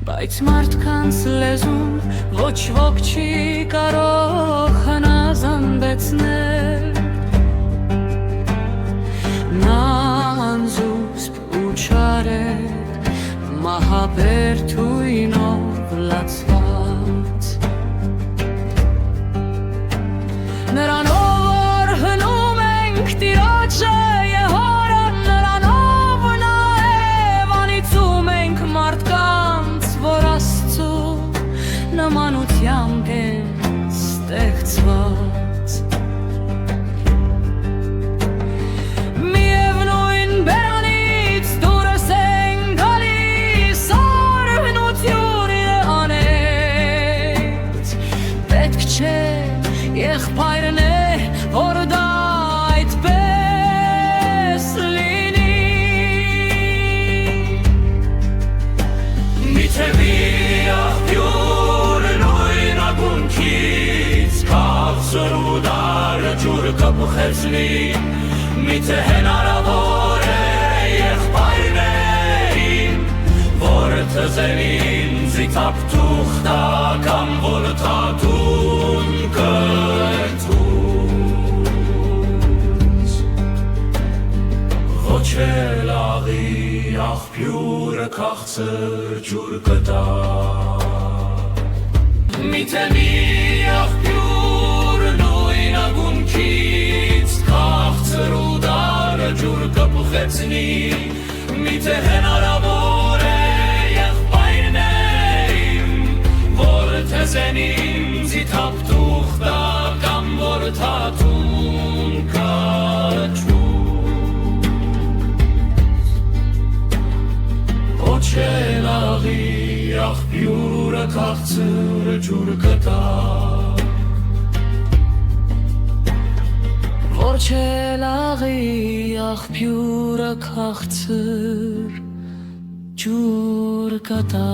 Բայց մարդկանց լեզուն ոչ ոք չի կարող հնազանդեցնել Նա անզուսպ ու չարետ մահաբեր թույնով լացված Նրանով որ հնում ենք տիրոջը Եհորը Նրանով նաև անիծում ենք մարդկանց որ Աստծու նմանությամբ են ստեղծված Միևնույն բերանից դուրս են գալիս արհնություն անեց Պետք չէ եղբայրն է որ դա այդպես լինի Միթե մի աղբյուր նույն ակունքից Քաղցր ու դարը ջուր կպխեցնի Միթե հնարավոր է եղբայրներին Որ թզեն ինձի թափթուղթա կամ որ թաթուն կրթուց Ոչ էլ աղի աղբյուրը քաղցր ջուր կտա Միթե մի աղբյուր նույն ագունքից Քաղցր ու դարը ջուր կպխեցնի Միթե հնարավոր է եղբայրներին Որ թզեն ինձի թափթուղթա կամ որ թաթուն կրթուց Ոչ էլ աղի աղբյուրը քաղցր ջուր կտա Ոչ էլ աղի աղբյուրը քաղցր ջուր կտա